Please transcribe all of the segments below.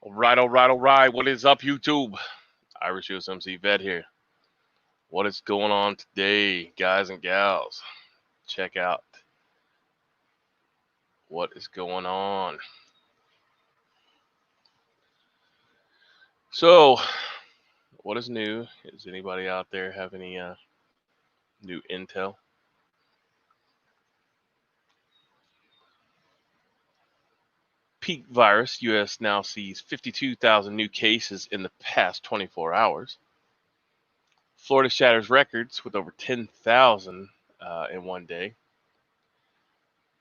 All right. What is up, YouTube? Irish USMC Vet here. What is going on today, guys and gals? Check out what is going on. So, what is new? Does anybody out there have any new intel? Peak virus. U.S. now sees 52,000 new cases in the past 24 hours. Florida shatters records with over 10,000 in one day.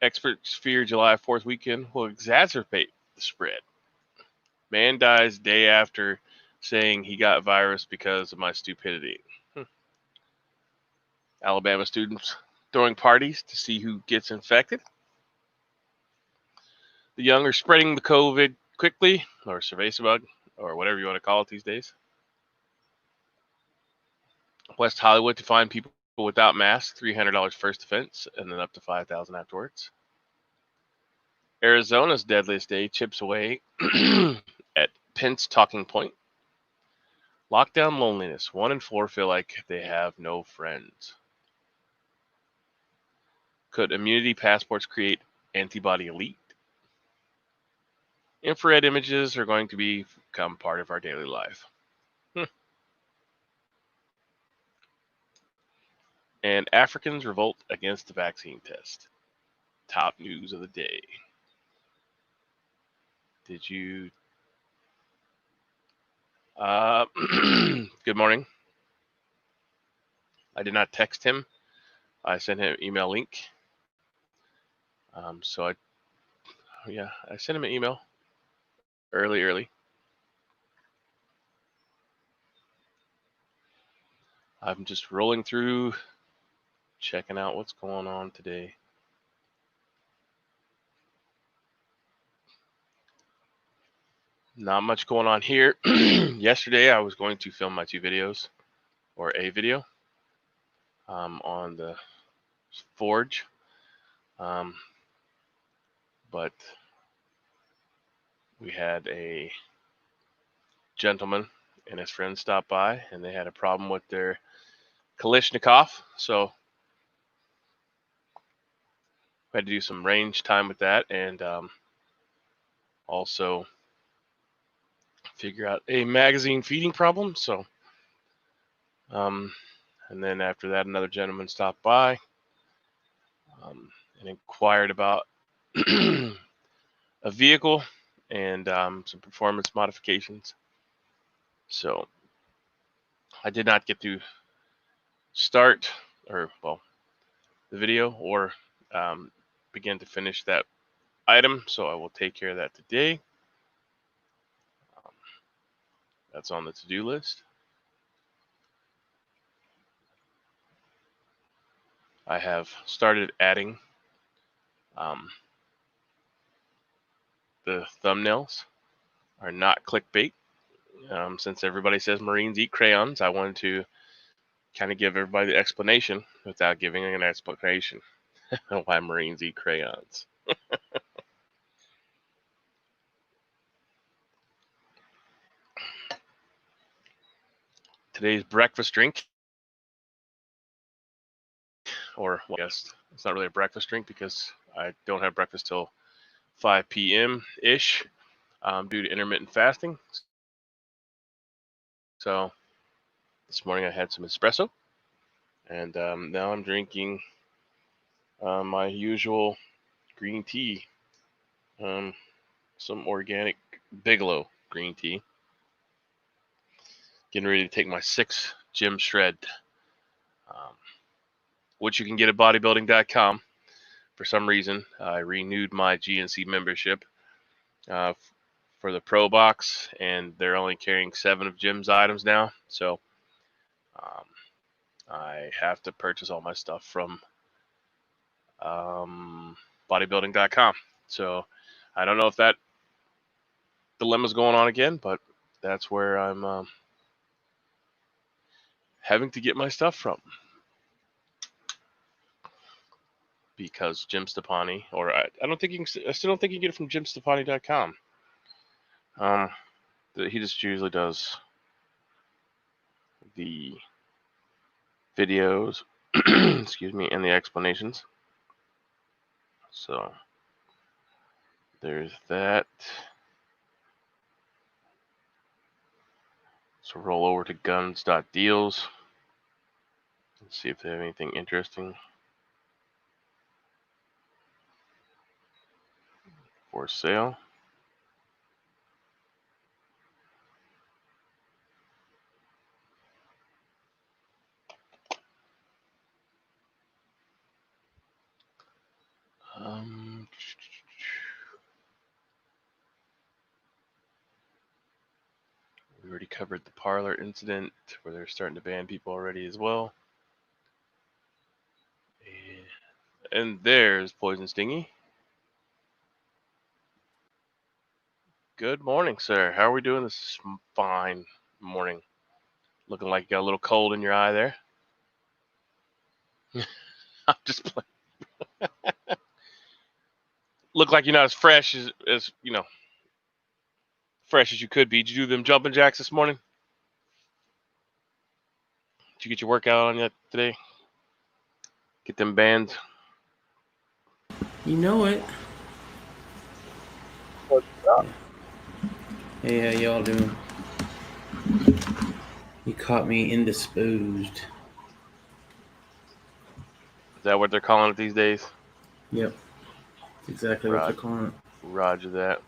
Experts fear July 4th weekend will exacerbate the spread. Man dies day after saying he got virus because of my stupidity. Alabama students throwing parties to see who gets infected. The young are spreading the COVID quickly, or cerveza bug, or whatever you want to call it these days. West Hollywood to find people without masks, $300 first offense, and then up to $5,000 afterwards. Arizona's deadliest day chips away at Pence talking point. Lockdown loneliness. 1 in 4 feel like they have no friends. Could immunity passports create antibody elite? Infrared images are going to become part of our daily life. And Africans revolt against the vaccine test. Top news of the day. Did you... Good morning. I did not text him. I sent him an email link. I sent him an email early. I'm just rolling through, checking out what's going on today. Not much going on here. Yesterday, I was going to film my 2 videos, or a video, on the forge, but we had a gentleman and his friend stop by, and they had a problem with their Kalashnikov, so we had to do some range time with that, and also figure out a magazine feeding problem. So, and then after that, another gentleman stopped by and inquired about a vehicle and some performance modifications. So I did not get to start the video or begin to finish that item, so I will take care of that today. That's on the to-do list. I have started adding the thumbnails are not clickbait. Since everybody says Marines eat crayons, I wanted to kind of give everybody the explanation without giving an explanation why Marines eat crayons. Today's breakfast drink, or well, I guess it's not really a breakfast drink because I don't have breakfast till 5 p.m.-ish due to intermittent fasting. So this morning I had some espresso, and now I'm drinking my usual green tea, some organic Bigelow green tea. Getting ready to take my 6 gym shred, which you can get at bodybuilding.com. For some reason, I renewed my GNC membership for the Pro Box, and they're only carrying 7 of Jim's items now. So I have to purchase all my stuff from bodybuilding.com. So I don't know if that dilemma's going on again, but that's where I'm having to get my stuff from. Because Jim Stepani, or I don't think you can, I still don't think you can get it from jimstepani.com. he just usually does the videos, excuse me, and the explanations. So there's that. So roll over to guns.deals. Let's see if they have anything interesting for sale. We already covered the parlor incident where they're starting to ban people already as well. And there's Poison Stingy. Good morning, sir. How are we doing this fine morning? Looking like you got a little cold in your eye there. I'm just playing. Look like you're not as fresh as you know, fresh as you could be. Did you do them jumping jacks this morning? Did you get your workout on yet today? Get them bands? You know it. What's up? Hey, how y'all doing? You caught me indisposed. Is that what they're calling it these days? Yep. That's exactly what they're calling it. Roger that.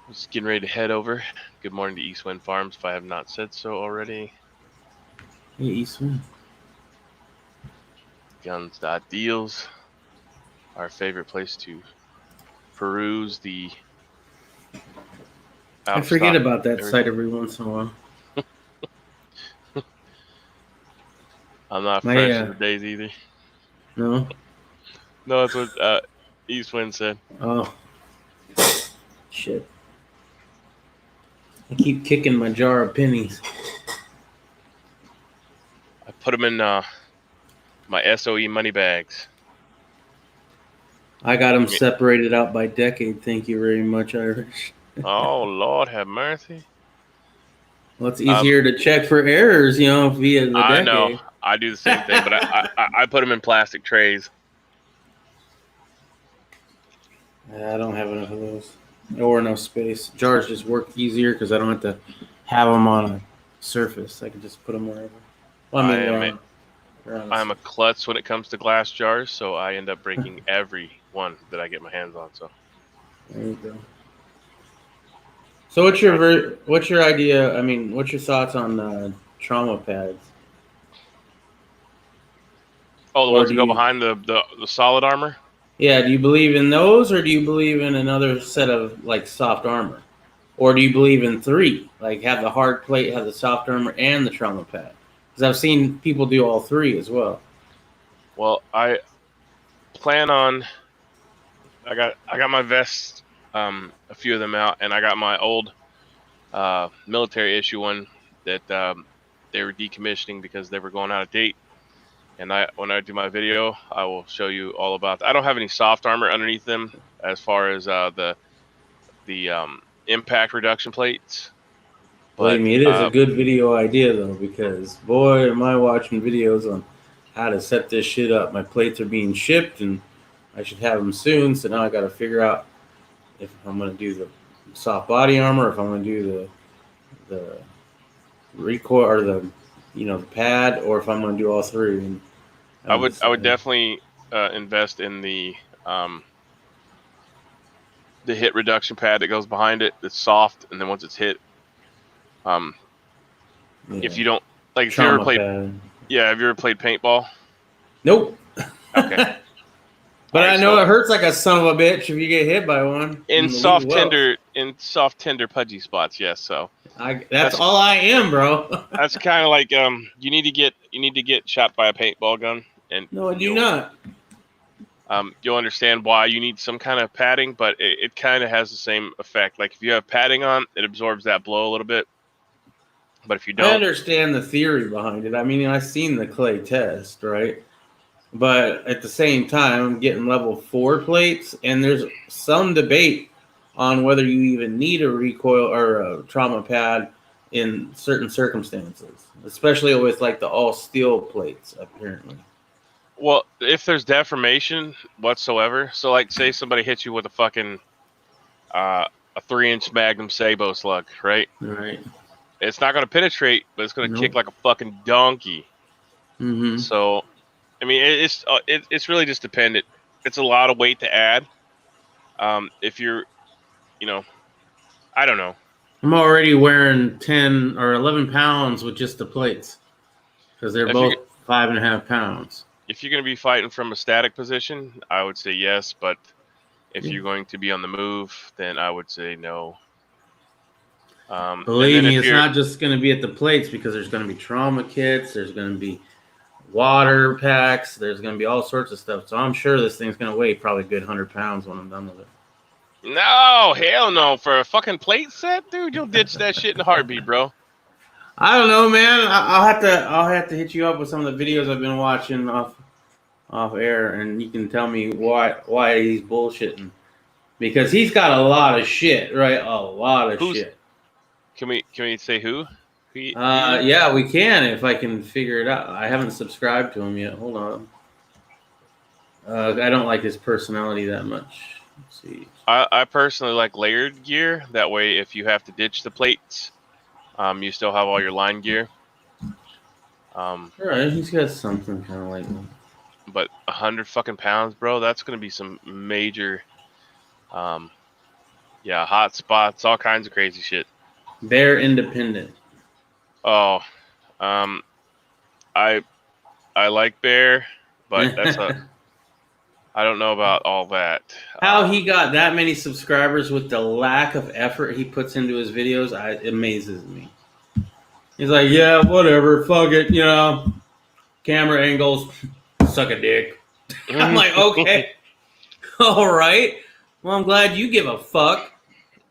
Just getting ready to head over. Good morning to East Wind Farms, if I have not said so already. Hey, Eastman. Guns.deals, our favorite place to peruse the I forget about that site every once in a while. I'm not fresh in the days either. No? No, that's what East Wind said. Oh. Shit. I keep kicking my jar of pennies. I put them in my SOE money bags. I got them separated out by decade. Thank you very much, Irish. Oh, Lord have mercy. Well, it's easier to check for errors, via the decade. I know. I do the same thing, but I put them in plastic trays. I don't have enough of those. Or enough space. Jars just work easier because I don't have to have them on a surface. I can just put them wherever. Well, I am a klutz when it comes to glass jars, so I end up breaking every one that I get my hands on. So there you go. So what's your idea? I mean, what's your thoughts on trauma pads? Oh, the ones that go behind the solid armor? Yeah, do you believe in those, or do you believe in another set of like soft armor? Or do you believe in three? Like have the hard plate, have the soft armor, and the trauma pad? Because I've seen people do all three as well. Well, I plan on. I got my vests, a few of them out, and I got my old military issue one that they were decommissioning because they were going out of date. And when I do my video, I will show you all about that. I don't have any soft armor underneath them as far as the impact reduction plates. Believe me, it is a good video idea though, because boy, am I watching videos on how to set this shit up. My plates are being shipped, and I should have them soon. So now I got to figure out if I'm going to do the soft body armor, if I'm going to do the recoil or the pad, or if I'm going to do all three. And I would definitely invest in the hit reduction pad that goes behind it. It's soft, and then once it's hit, if you don't have you ever played? Pad. Yeah, have you ever played paintball? Nope. Okay. But right, I know it hurts like a son of a bitch if you get hit by one. In soft tender pudgy spots, yes. So that's all I am, bro. That's kind of like you need to get shot by a paintball gun, and no, I do not. You'll understand why you need some kind of padding, but it kind of has the same effect. Like if you have padding on, it absorbs that blow a little bit. But if you don't, I understand the theory behind it. I mean, I've seen the clay test, right? But at the same time, I'm getting level 4 plates, and there's some debate on whether you even need a recoil or a trauma pad in certain circumstances, especially with like the all steel plates, apparently. Well, if there's deformation whatsoever, so like say somebody hits you with a fucking a 3-inch Magnum Sabo slug, right? Right. It's not going to penetrate, but it's going to kick Nope. like a fucking donkey. Mm-hmm. So, I mean, it's really just dependent. It's a lot of weight to add. If you're, you know, I don't know. I'm already wearing 10 or 11 pounds with just the plates because they're both 5.5 pounds. If you're going to be fighting from a static position, I would say yes. But if you're going to be on the move, then I would say no. Believe me, it's not just going to be at the plates because there's going to be trauma kits. There's going to be water packs. There's going to be all sorts of stuff. So I'm sure this thing's going to weigh probably a good 100 pounds when I'm done with it. No, hell no. For a fucking plate set, dude, you'll ditch that shit in a heartbeat, bro. I don't know, man. I'll have to hit you up with some of the videos I've been watching off air, and you can tell me why he's bullshitting. Because he's got a lot of shit, right? A lot of shit. Can we say who? Yeah, we can if I can figure it out. I haven't subscribed to him yet. Hold on. I don't like his personality that much. Let's see. I personally like layered gear. That way, if you have to ditch the plates, you still have all your line gear. All right, he's got something kind of like that. But 100 fucking pounds, bro. That's gonna be some major, yeah, hot spots, all kinds of crazy shit. They're independent. Oh, I like bear, but that's I don't know about all that. How he got that many subscribers with the lack of effort he puts into his videos, it amazes me. He's like, yeah, whatever, fuck it, you know, camera angles, suck a dick. I'm like, okay, all right. Well, I'm glad you give a fuck.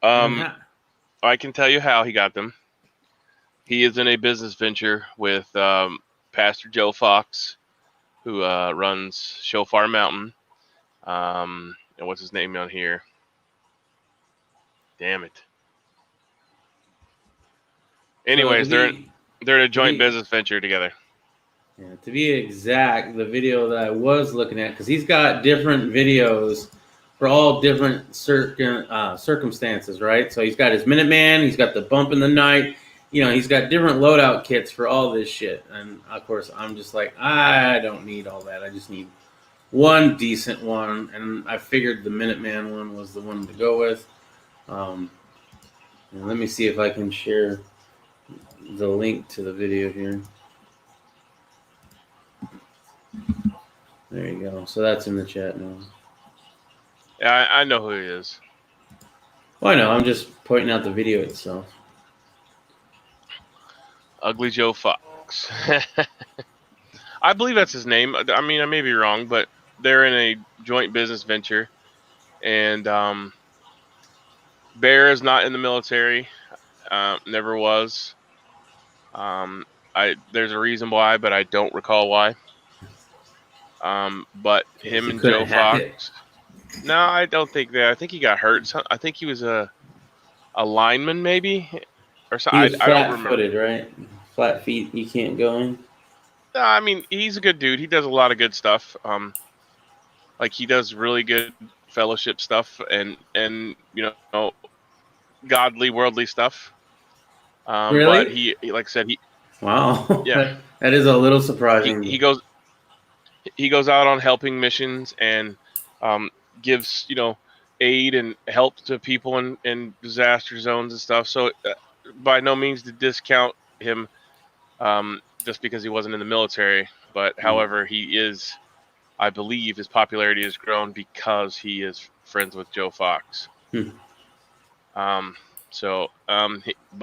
I can tell you how he got them. He is in a business venture with Pastor Joe Fox, who runs Shofar Mountain. And what's his name on here? Damn it. Anyways, they're in a joint business venture together. Yeah, to be exact, the video that I was looking at, because he's got different videos for all different circumstances, right? So he's got his Minuteman, he's got the bump in the night, you know, he's got different loadout kits for all this shit. And of course, I'm just like, I don't need all that. I just need one decent one, and I figured the Minuteman one was the one to go with. Let me see if I can share the link to the video here. There you go. So that's in the chat now. Yeah, I know who he is. Well, I know. I'm just pointing out the video itself. Ugly Joe Fox. I believe that's his name. I mean, I may be wrong, but they're in a joint business venture. And Bear is not in the military. Never was. There's a reason why, but I don't recall why. But him and Joe Fox. No, I don't think that. I think he got hurt. I think he was a lineman, maybe, or something. He was flat-footed, right? Flat feet. He can't go in. No, I mean, he's a good dude. He does a lot of good stuff. Like he does really good fellowship stuff and you know, godly, worldly stuff. Really? But he, like I said, wow. Yeah, that is a little surprising. He goes out on helping missions and gives, you know, aid and help to people in disaster zones and stuff. So by no means to discount him just because he wasn't in the military. But however, he is, I believe his popularity has grown because he is friends with Joe Fox. But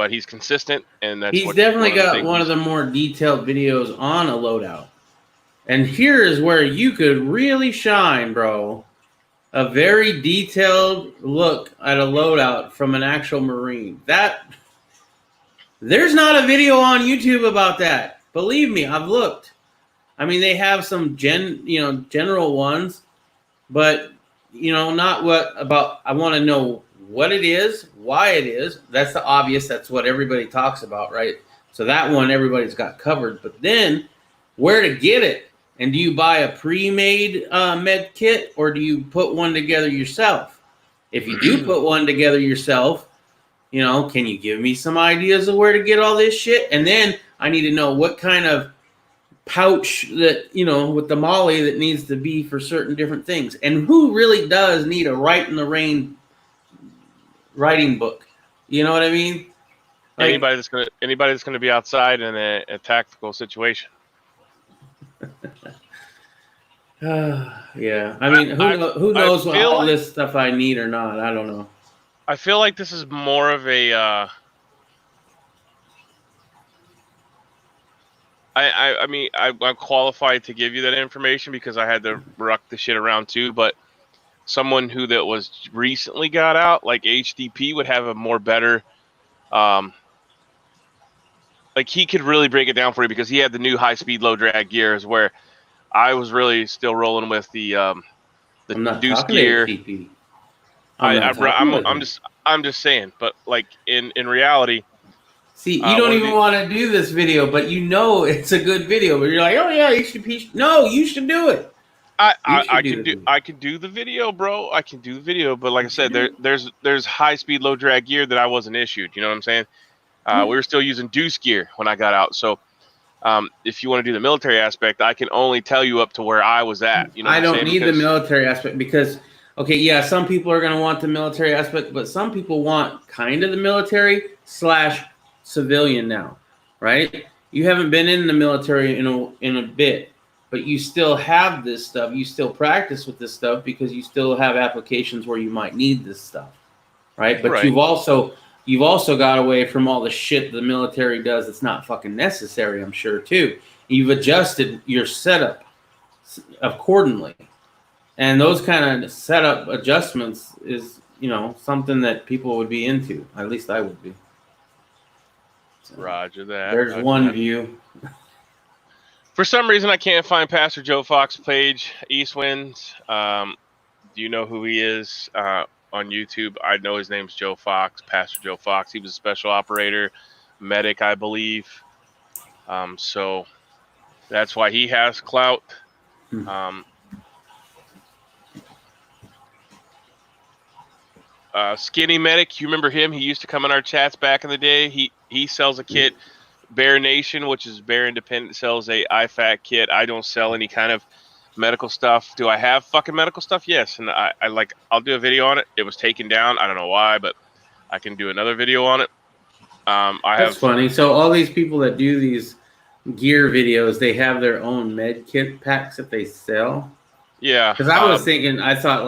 he's consistent, and that's he's definitely got one of the more detailed videos on a loadout. And here is where you could really shine, bro. A very detailed look at a loadout from an actual Marine. There's not a video on YouTube about that. Believe me, I've looked. I mean, they have some general ones, but not what about. I want to know what it is, why it is. That's the obvious. That's what everybody talks about, right? So that one everybody's got covered. But then, where to get it? And do you buy a pre-made med kit, or do you put one together yourself? If you do put one together yourself, can you give me some ideas of where to get all this shit? And then I need to know what kind of pouch that, with the molly that needs to be for certain different things. And who really does need a Write in the Rain writing book? You know what I mean? Like, anybody that's gonna be outside in a tactical situation. Yeah. I mean, who knows what all this stuff I need or not? I don't know. I feel like this is more of a I mean, I'm qualified to give you that information because I had to ruck the shit around too, but someone that was recently got out, like HDP, would have a more better, like he could really break it down for you because he had the new high-speed, low-drag gears where I was really still rolling with the deuce gear. I'm just saying, but like in reality. See, you don't even want to do this video, but it's a good video. But you're like, oh yeah, HDP. No, you should do it. I can do the video, bro. I can do the video, but like I said, there's high speed, low drag gear that I wasn't issued. You know what I'm saying? We were still using deuce gear when I got out. So if you want to do the military aspect, I can only tell you up to where I was at. You know, I don't need the military aspect because some people are going to want the military aspect, but some people want kind of the military / civilian now, right? You haven't been in the military in a bit, but you still have this stuff. You still practice with this stuff because you still have applications where you might need this stuff, right? But you've also got away from all the shit the military does that's not fucking necessary, I'm sure too. You've adjusted your setup accordingly, and those kind of setup adjustments is something that people would be into. At least I would be. Roger that. There's one view. For some reason, I can't find Pastor Joe Fox's page, East Winds. Do you know who he is on YouTube? I know his name's Joe Fox, Pastor Joe Fox. He was a special operator, medic, I believe. So that's why he has clout. Skinny Medic, you remember him? He used to come in our chats back in the day. He sells a kit. Bear Nation, which is Bear Independent, sells a IFAC kit. I don't sell any kind of medical stuff. Do I have fucking medical stuff? Yes, and I'll do a video on it. It was taken down. I don't know why, but I can do another video on it. That's funny. So all these people that do these gear videos, they have their own med kit packs that they sell. Yeah, because I was thinking, I thought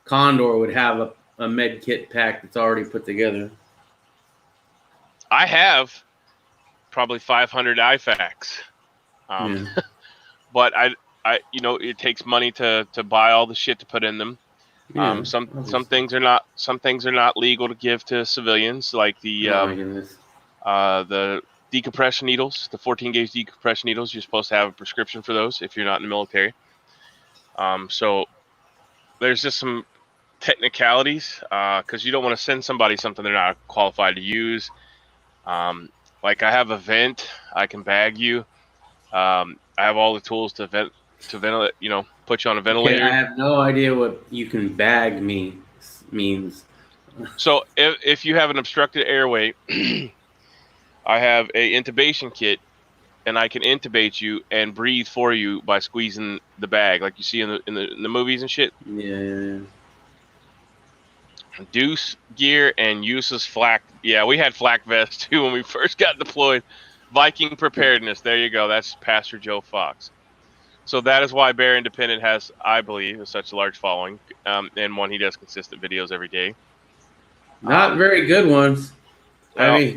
Condor would have a med kit pack that's already put together. I have probably 500 IFACs, but I it takes money to buy all the shit to put in them. Some things are not legal to give to civilians, like the decompression needles, the 14 gauge decompression needles. You're supposed to have a prescription for those if you're not in the military. So there's just some technicalities because you don't want to send somebody something they're not qualified to use. Like I have a vent, I can bag you. I have all the tools to ventilate, put you on a ventilator. I have no idea what you can bag me means. So if you have an obstructed airway, I have a intubation kit, and I can intubate you and breathe for you by squeezing the bag, like you see in the movies and shit. Yeah. Deuce gear and useless flak. Yeah, we had flak vests too when we first got deployed. Viking Preparedness. There you go. That's Pastor Joe Fox. So that is why Bear Independent has, I believe, such a large following. And one, he does consistent videos every day. Not very good ones. Well,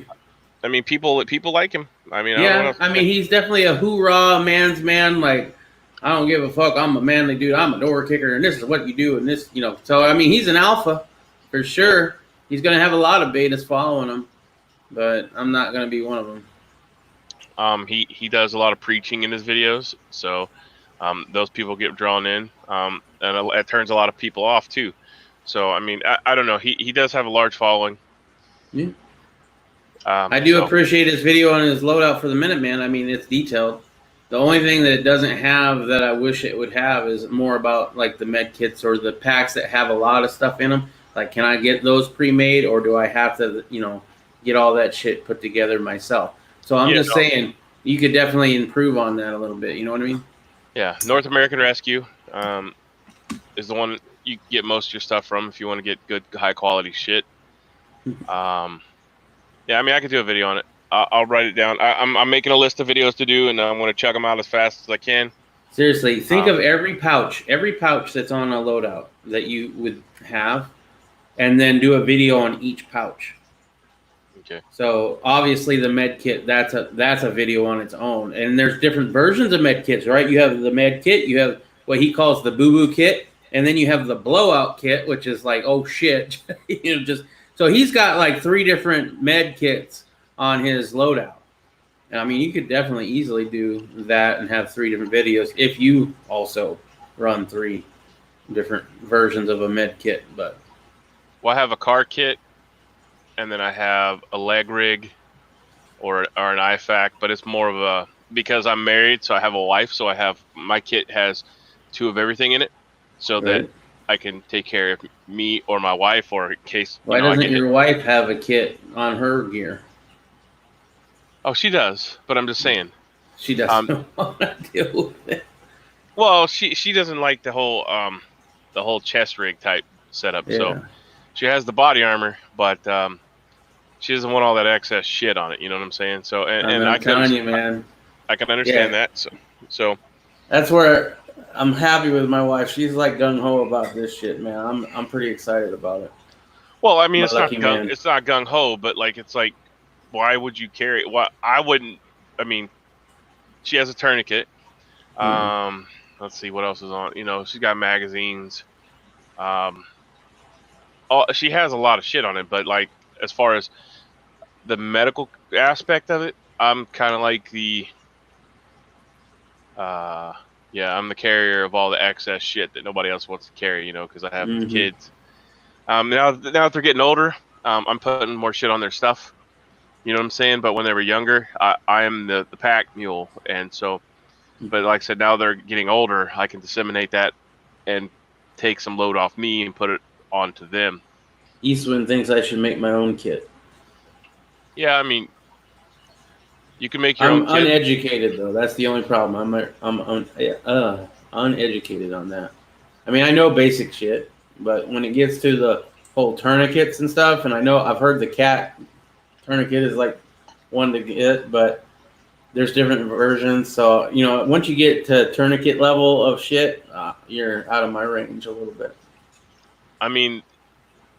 I mean, people like him. I mean, I mean, he's definitely a hoorah man's man. Like, I don't give a fuck. I'm a manly dude. I'm a door kicker, and this is what you do. And this, So I mean, he's an alpha. For sure, he's going to have a lot of betas following him, but I'm not going to be one of them. He does a lot of preaching in his videos, so those people get drawn in, and it turns a lot of people off too. So I mean, I don't know. He does have a large following. Yeah. I do appreciate his video on his loadout for the Minuteman. I mean, it's detailed. The only thing that it doesn't have that I wish it would have is more about like the med kits or the packs that have a lot of stuff in them. Like, can I get those pre-made, or do I have to, get all that shit put together myself? So I'm just saying, you could definitely improve on that a little bit. You know what I mean? Yeah, North American Rescue is the one you get most of your stuff from if you want to get good, high quality shit. Yeah, I mean, I could do a video on it. I'll write it down. I'm making a list of videos to do, and I'm going to chug them out as fast as I can. Seriously, think of every pouch that's on a loadout that you would have, and then do a video on each pouch. Okay. So obviously the med kit, that's a video on its own, and there's different versions of med kits, right? You have the med kit, you have what he calls the boo-boo kit, and then you have the blowout kit, which is like, oh shit, so he's got like 3 different med kits on his loadout. And I mean, you could definitely easily do that and have 3 different videos if you also run 3 different versions of a med kit. But I have a car kit, and then I have a leg rig or an IFAC, but it's more of a, because I'm married, so I have a wife, so my kit has 2 of everything in it, so that I can take care of me or my wife, or in case. Why doesn't your wife have a kit on her gear? Oh, she does, but I'm just saying. She doesn't want to deal with it. Well, she doesn't like the whole chest rig type setup. Yeah. So she has the body armor, but she doesn't want all that excess shit on it. You know what I'm saying? So and I'm telling you, man, I can understand that. So that's where I'm happy with my wife. She's like gung ho about this shit, man. I'm pretty excited about it. Well, I mean, it's not gung ho, but like, it's like, why would you carry it? Well, I wouldn't. I mean, she has a tourniquet. Let's see what else is on. She's got magazines. She has a lot of shit on it, but like, as far as the medical aspect of it, I'm kind of like I'm the carrier of all the excess shit that nobody else wants to carry, because I have the kids. Now that they're getting older, I'm putting more shit on their stuff. You know what I'm saying? But when they were younger, I am the pack mule. And so, but like I said, now they're getting older, I can disseminate that and take some load off me and put it onto them. Eastman thinks I should make my own kit. Yeah, I mean, you can make your own kit. I'm uneducated, though. That's the only problem. I'm uneducated on that. I mean, I know basic shit, but when it gets to the whole tourniquets and stuff, and I've heard the cat tourniquet is like one to get, but there's different versions. So, once you get to tourniquet level of shit, you're out of my range a little bit. I mean,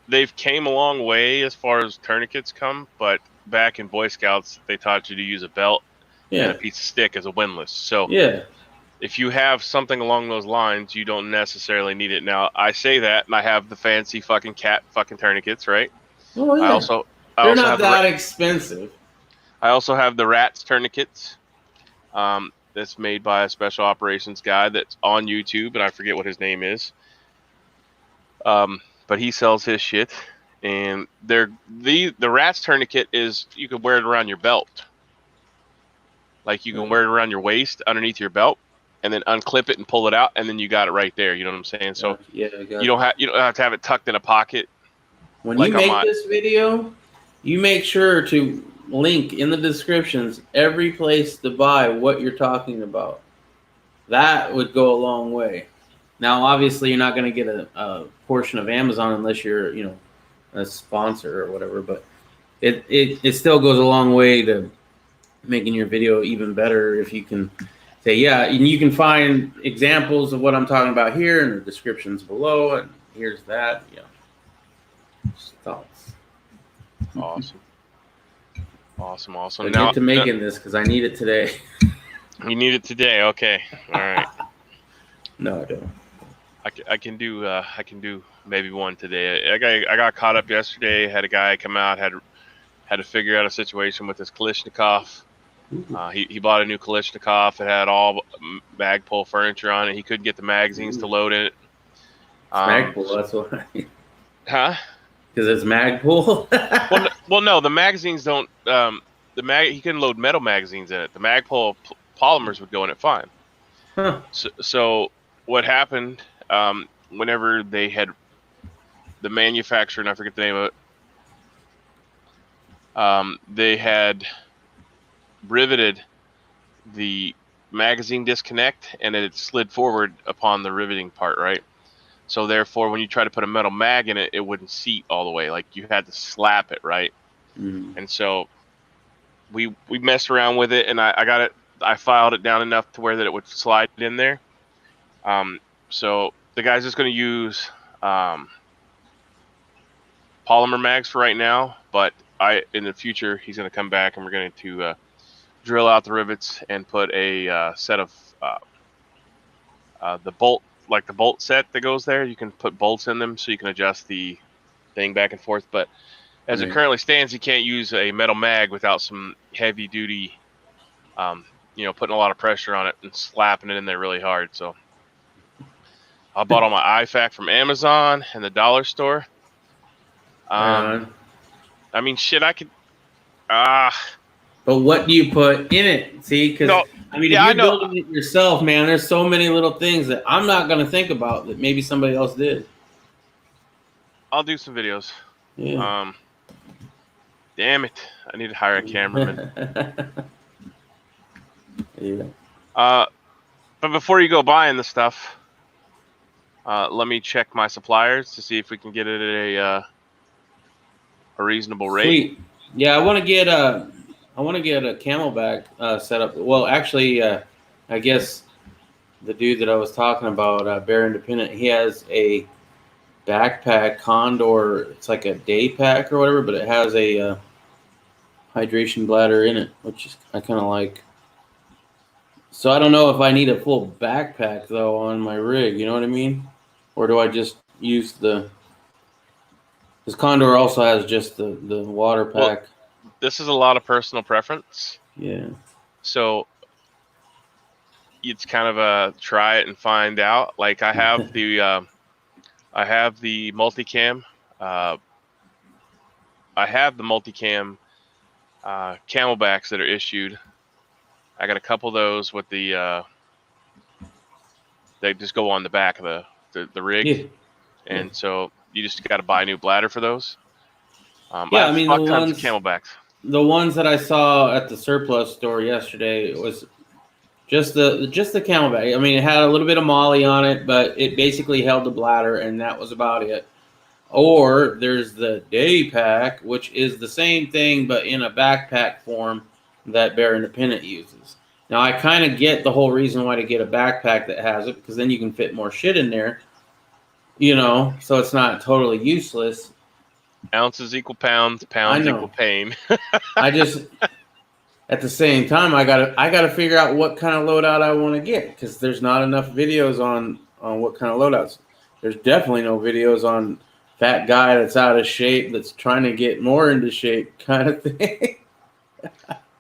they've came a long way as far as tourniquets come, but back in Boy Scouts, they taught you to use a belt and a piece of stick as a windlass. So if you have something along those lines, you don't necessarily need it. Now, I say that, and I have the fancy fucking cat fucking tourniquets, right? Oh, yeah. They're not that expensive. I also have the Rats tourniquets. That's made by a special operations guy that's on YouTube, and I forget what his name is. But he sells his shit, and the Rats tourniquet is, you can wear it around your belt. Like, you can wear it around your waist underneath your belt, and then unclip it and pull it out, and then you got it right there. You know what I'm saying? So you don't have to have it tucked in a pocket. When you make this video, you make sure to link in the descriptions every place to buy what you're talking about. That would go a long way. Now, obviously, you're not going to get a portion of Amazon unless you're, a sponsor or whatever. But it still goes a long way to making your video even better if you can say, and you can find examples of what I'm talking about here in the descriptions below, and here's that. Just thoughts. Awesome. So now, get to making this because I need it today. You need it today? Okay. All right. No, I don't. I can do maybe one today. I got caught up yesterday. Had a guy come out, had to figure out a situation with his Kalashnikov. He bought a new Kalashnikov. It had all Magpul furniture on it. He couldn't get the magazines to load in it. It's Magpul, that's why. Huh? Because it's Magpul. well, no, the magazines don't. He couldn't load metal magazines in it. The Magpul polymers would go in it fine. Huh. So what happened? Whenever they had the manufacturer, and I forget the name of it, they had riveted the magazine disconnect, and it slid forward upon the riveting part, right? So therefore, when you try to put a metal mag in it, it wouldn't seat all the way. Like you had to slap it, right? And so we messed around with it, and I got it. I filed it down enough to where that it would slide in there. So the guy's just going to use polymer mags for right now, but in the future he's going to come back and we're going to drill out the rivets and put a set of the bolt set that goes there. You can put bolts in them so you can adjust the thing back and forth. But as it currently stands, you can't use a metal mag without some heavy duty, putting a lot of pressure on it and slapping it in there really hard. So I bought all my IFAC from Amazon and the dollar store. I mean, shit, I could. But what do you put in it? See, because if you're building it yourself, man, there's so many little things that I'm not going to think about that maybe somebody else did. I'll do some videos. Yeah. Damn it, I need to hire a cameraman. Yeah. But before you go buying the stuff, let me check my suppliers to see if we can get it at a reasonable rate. Sweet. Yeah, I want to get a Camelback set up. Well, actually, I guess the dude that I was talking about, Bear Independent, he has a backpack Condor. It's like a day pack or whatever, but it has a hydration bladder in it, which I kind of like. So I don't know if I need a full backpack though on my rig. You know what I mean? Or do I just use the? This Condor also has just the water pack. Well, this is a lot of personal preference. Yeah. So it's kind of a try it and find out. Like I have the multicam. I have the multicam Camelbacks that are issued. I got a couple of those with the they just go on the back of the rig. Yeah. And so you just got to buy a new bladder for those. I mean, the ones, Camelbacks. The ones that I saw at the surplus store yesterday was just the Camelback. I mean, it had a little bit of Molly on it, but it basically held the bladder, and that was about it. Or there's the day pack, which is the same thing, but in a backpack form that Bear Independent uses. Now, I kind of get the whole reason why to get a backpack that has it, because then you can fit more shit in there, so it's not totally useless. Ounces equal pounds, pounds equal pain. I just, at the same time, I gotta figure out what kind of loadout I want to get, because there's not enough videos on what kind of loadouts. There's definitely no videos on fat guy that's out of shape that's trying to get more into shape kind of thing.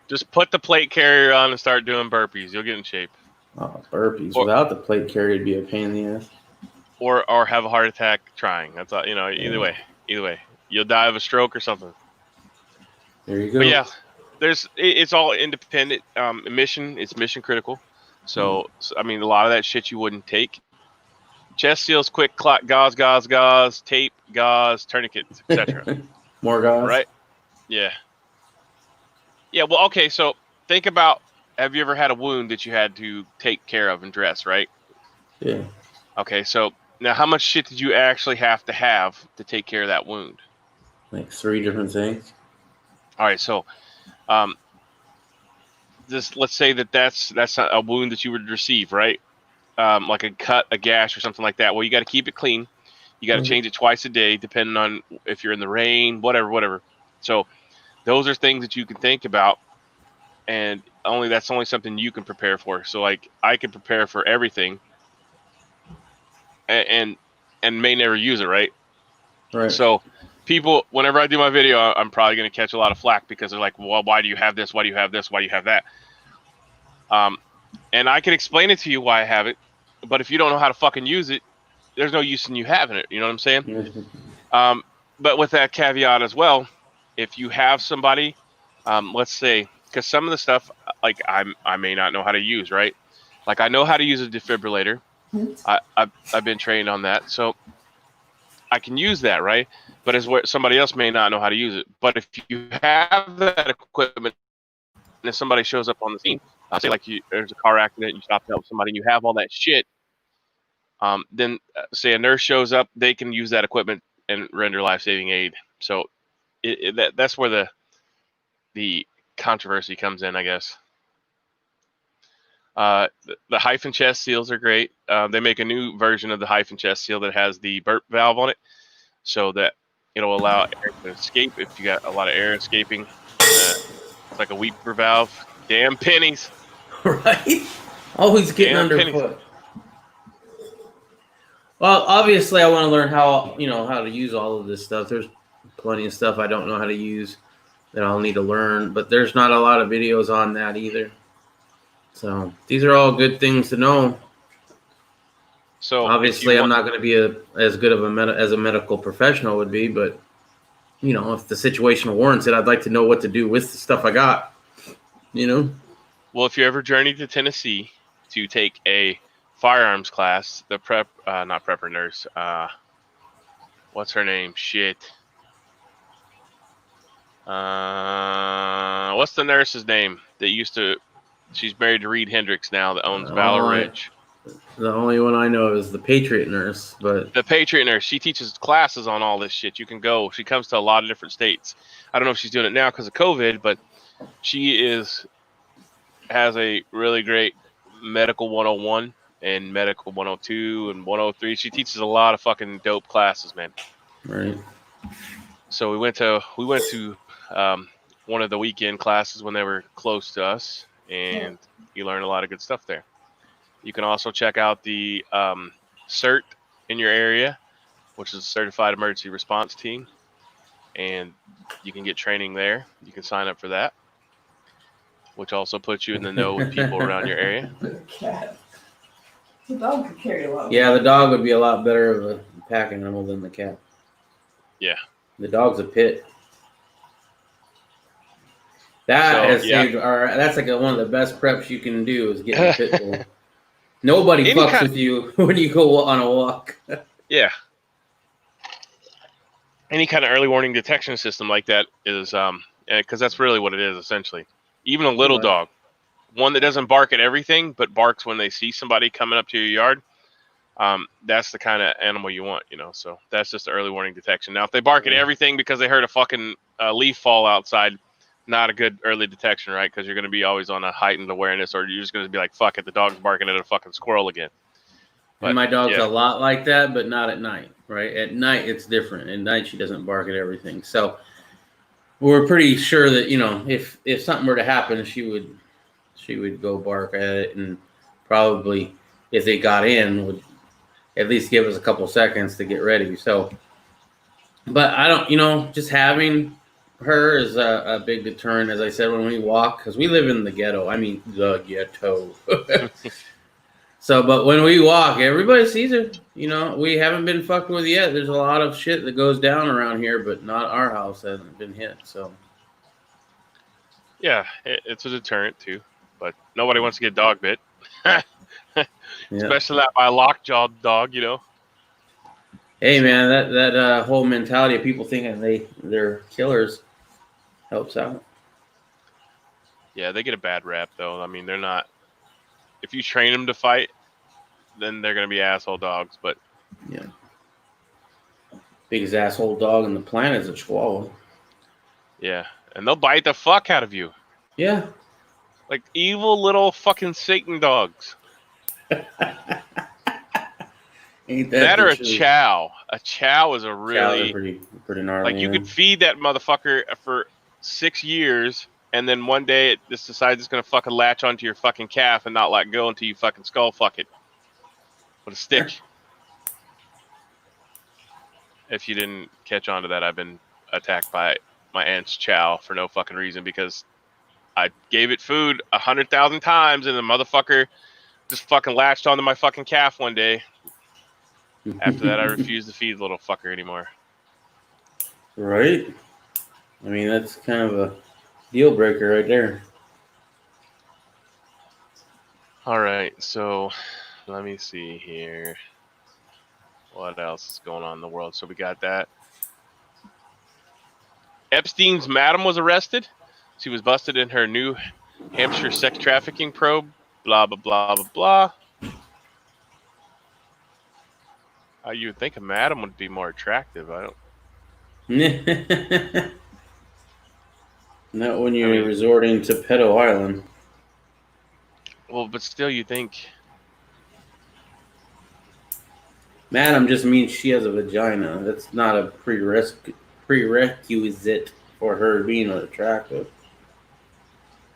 Just put the plate carrier on and start doing burpees. You'll get in shape. Oh, burpees. Without the plate carrier, it'd be a pain in the ass. Or have a heart attack trying. That's all, either way. You'll die of a stroke or something. There you go. But yeah, it's all independent. It's mission critical. So, I mean, a lot of that shit you wouldn't take. Chest seals, quick clot, gauze, tape, gauze, tourniquets, etc. More gauze. Right? Yeah. Yeah, well, okay, so think about, have you ever had a wound that you had to take care of and dress, right? Yeah. Okay, so now how much shit did you actually have to take care of that wound? Like 3 different things. All right, so let's say that's not a wound that you would receive, right? Like a cut, a gash, or something like that. Well, you got to keep it clean. You got to change it twice a day, depending on if you're in the rain, whatever. So those are things that you can think about, and that's only something you can prepare for. So like I can prepare for everything, and may never use it, right? Right. So people, whenever I do my video, I'm probably going to catch a lot of flack because they're like, well, why do you have this? Why do you have this? Why do you have that? And I can explain it to you why I have it, but if you don't know how to fucking use it, there's no use in you having it. You know what I'm saying? But with that caveat as well, if you have somebody, let's say, because some of the stuff, like I may not know how to use, right? Like I know how to use a defibrillator. I've been trained on that, so I can use that, right? But as where somebody else may not know how to use it. But if you have that equipment, and if somebody shows up on the scene, say like there's a car accident, you stop to help somebody, and you have all that shit, then say a nurse shows up, they can use that equipment and render life-saving aid. So that's where the controversy comes in, I guess. The hyphen chest seals are great. They make a new version of the hyphen chest seal that has the burp valve on it, so that it'll allow air to escape if you got a lot of air escaping. It's like a weeper valve. Damn pennies. Right? Always getting Damn underfoot. pennies. Well, obviously, I want to learn how to use all of this stuff. There's plenty of stuff I don't know how to use that I'll need to learn, but there's not a lot of videos on that either. So these are all good things to know. So obviously, I'm not going to be as good of as a medical professional would be, but if the situation warrants it, I'd like to know what to do with the stuff I got. Well, if you ever journey to Tennessee to take a firearms class, the not prepper nurse, what's her name? Shit. What's the nurse's name that used to? She's married to Reed Hendricks now, that owns Valor Ridge. The only one I know is the Patriot nurse, but the Patriot nurse. She teaches classes on all this shit. You can go. She comes to a lot of different states. I don't know if she's doing it now because of COVID, but she has a really great medical 101 and medical 102 and 103. She teaches a lot of fucking dope classes, man. Right. So we went to one of the weekend classes when they were close to us, and you learn a lot of good stuff there. You can also check out the CERT in your area, which is a Certified Emergency Response Team, and you can get training there. You can sign up for that, which also puts you in the know with people around your area. Cat. The dog could carry a lot. Yeah, the dog would be a lot better of a pack animal than the cat. Yeah. The dog's a pit. That's like one of the best preps you can do is get a pit bull. Nobody fucks with you when you go on a walk. Yeah. Any kind of early warning detection system like that is, because that's really what it is, essentially. Even a little dog, one that doesn't bark at everything, but barks when they see somebody coming up to your yard, that's the kind of animal you want, So that's just early warning detection. Now, if they bark at everything because they heard a fucking leaf fall outside, not a good early detection, right? Because you're going to be always on a heightened awareness, or you're just going to be like, fuck it, the dog's barking at a fucking squirrel again. But, and my dog's a lot like that, but not at night, right? At night, it's different. At night, she doesn't bark at everything. So we're pretty sure that, if something were to happen, she would go bark at it, and probably if they got in, would at least give us a couple seconds to get ready. So, but I don't, just having her is a big deterrent, as I said, when we walk, because we live in the ghetto. I mean, the ghetto. So, but when we walk, everybody sees her. We haven't been fucked with yet. There's a lot of shit that goes down around here, but not our house hasn't been hit. So, yeah, it's a deterrent too. But nobody wants to get dog bit, especially not by a lockjawed dog. Hey, man, that whole mentality of people thinking they're killers helps out. Yeah, they get a bad rap, though. I mean, they're not. If you train them to fight, then they're going to be asshole dogs. But yeah, biggest asshole dog on the planet is a Chihuahua. Yeah, and they'll bite the fuck out of you. Yeah, like evil little fucking Satan dogs. Ain't that or a chow? A chow is a really pretty gnarly. Like you could feed that motherfucker for 6 years, and then one day it just decides it's gonna fucking latch onto your fucking calf and not let go until you fucking skull fuck it with a stick. if you didn't catch on to that, I've been attacked by my aunt's chow for no fucking reason because I gave it food 100,000 times and the motherfucker just fucking latched onto my fucking calf one day. After that, I refused to feed the little fucker anymore. Right? I mean, that's kind of a deal breaker right there. All right, so let me see here. What else is going on in the world? So we got that. Epstein's madam was arrested. She was busted in her New Hampshire sex trafficking probe. Blah, blah, blah, blah, blah. You would think a madam would be more attractive. I don't. Not when you're resorting to Pedo Island. Well, but still, you think. Madam just means she has a vagina. That's not a prerequisite for her being attractive.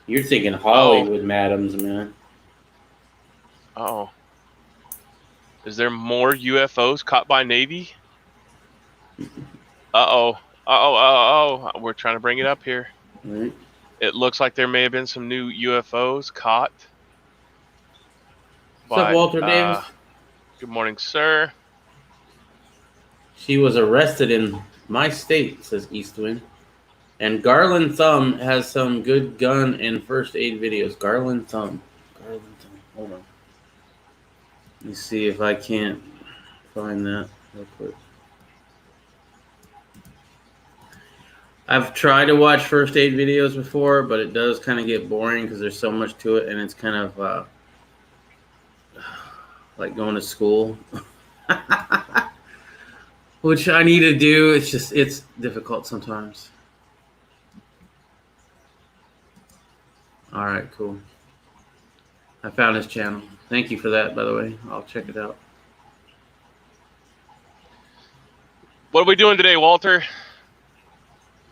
You're thinking Hollywood madams, man. Oh. Is there more UFOs caught by Navy? Uh-oh. Uh-oh. We're trying to bring it up here. Right. It looks like there may have been some new UFOs caught. What's up, Walter Davis? Good morning, sir. She was arrested in my state, says Eastwind. And Garland Thumb has some good gun and first aid videos. Garland Thumb. Hold on. Let me see if I can't find that real quick. I've tried to watch first aid videos before, but it does kind of get boring because there's so much to it, and it's kind of like going to school. Which I need to do. It's difficult sometimes. All right, cool. I found his channel. Thank you for that, by the way. I'll check it out. What are we doing today, Walter?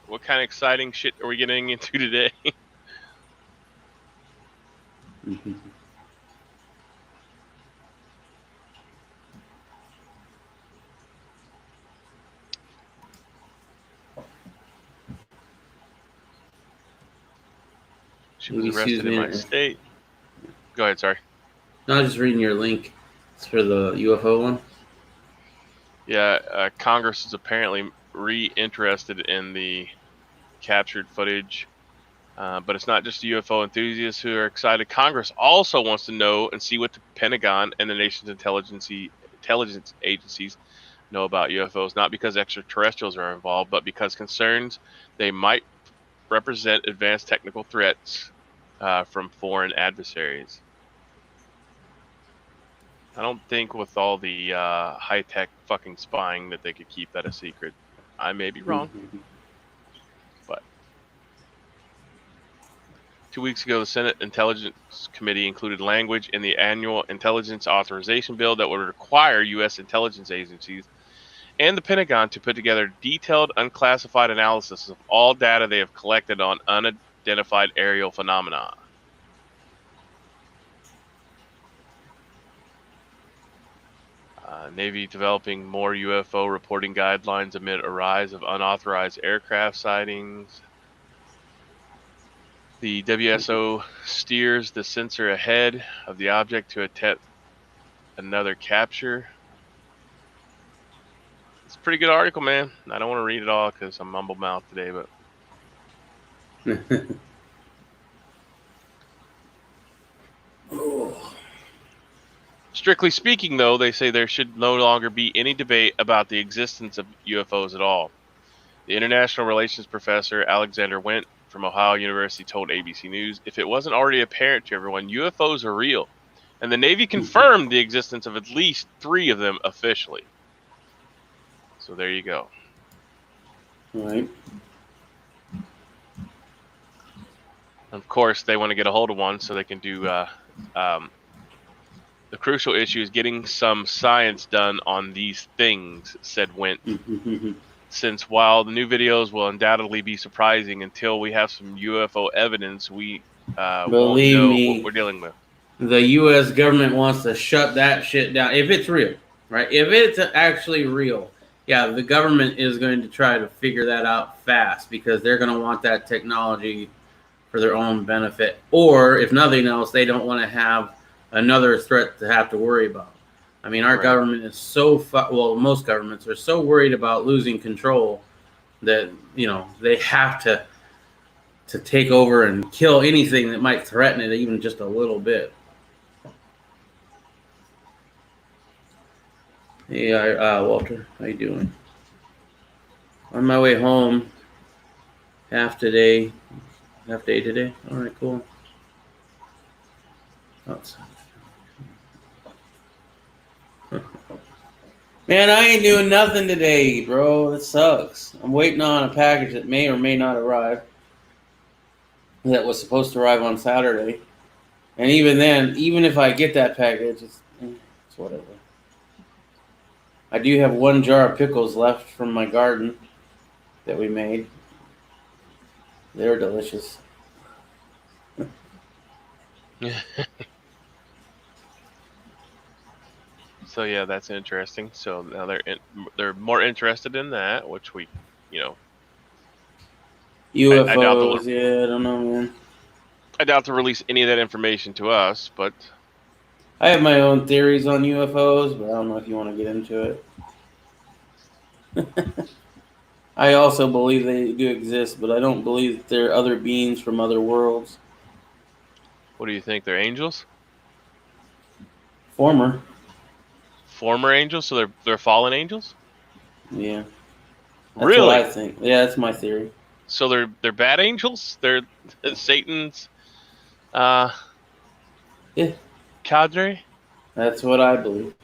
What kind of exciting shit are we getting into today? She was arrested in my state. Go ahead, sorry. No, I was just reading your link. It's for the UFO one. Yeah, Congress is apparently re-interested in the captured footage. But it's not just the UFO enthusiasts who are excited. Congress also wants to know and see what the Pentagon and the nation's intelligence agencies know about UFOs, not because extraterrestrials are involved, but because concerns they might represent advanced technical threats from foreign adversaries. I don't think with all the high-tech fucking spying that they could keep that a secret. I may be wrong. But 2 weeks ago, the Senate Intelligence Committee included language in the annual intelligence authorization bill that would require U.S. intelligence agencies and the Pentagon to put together detailed, unclassified analysis of all data they have collected on unidentified aerial phenomena. Navy developing more UFO reporting guidelines amid a rise of unauthorized aircraft sightings. The WSO steers the sensor ahead of the object to attempt another capture. It's a pretty good article, man. I don't want to read it all because I'm mumble mouth today, but strictly speaking, though, they say there should no longer be any debate about the existence of UFOs at all. The international relations professor Alexander Wendt from Ohio University told ABC News, if it wasn't already apparent to everyone, UFOs are real. And the Navy confirmed the existence of at least 3 of them officially. So there you go. All right. Of course, they want to get a hold of one so they can do... the crucial issue is getting some science done on these things, said Wendt. Since while the new videos will undoubtedly be surprising, until we have some UFO evidence, we won't know what we're dealing with. The U.S. government wants to shut that shit down. If it's real, right? If it's actually real, yeah, the government is going to try to figure that out fast because they're going to want that technology for their own benefit. Or if nothing else, they don't want to have another threat to have to worry about. I mean, our government is so well, most governments are so worried about losing control that, you know, they have to take over and kill anything that might threaten it even just a little bit. Hey, Walter, how you doing? On my way home, half day today. All right, cool. Outside. Man, I ain't doing nothing today, bro. It sucks. I'm waiting on a package that may or may not arrive. That was supposed to arrive on Saturday. And even then, even if I get that package, it's whatever. I do have one jar of pickles left from my garden that we made. They're delicious. So yeah, that's interesting. So now they're more interested in that, which we, you know, UFOs, I don't know, man. I doubt to release any of that information to us, but I have my own theories on UFOs, but I don't know if you want to get into it. I also believe they do exist, but I don't believe that they're other beings from other worlds. What do you think? They're angels? Former angels? So they're fallen angels? Yeah. That's really? What I think. Yeah, that's my theory. So they're bad angels? They're Satan's cadre? That's what I believe.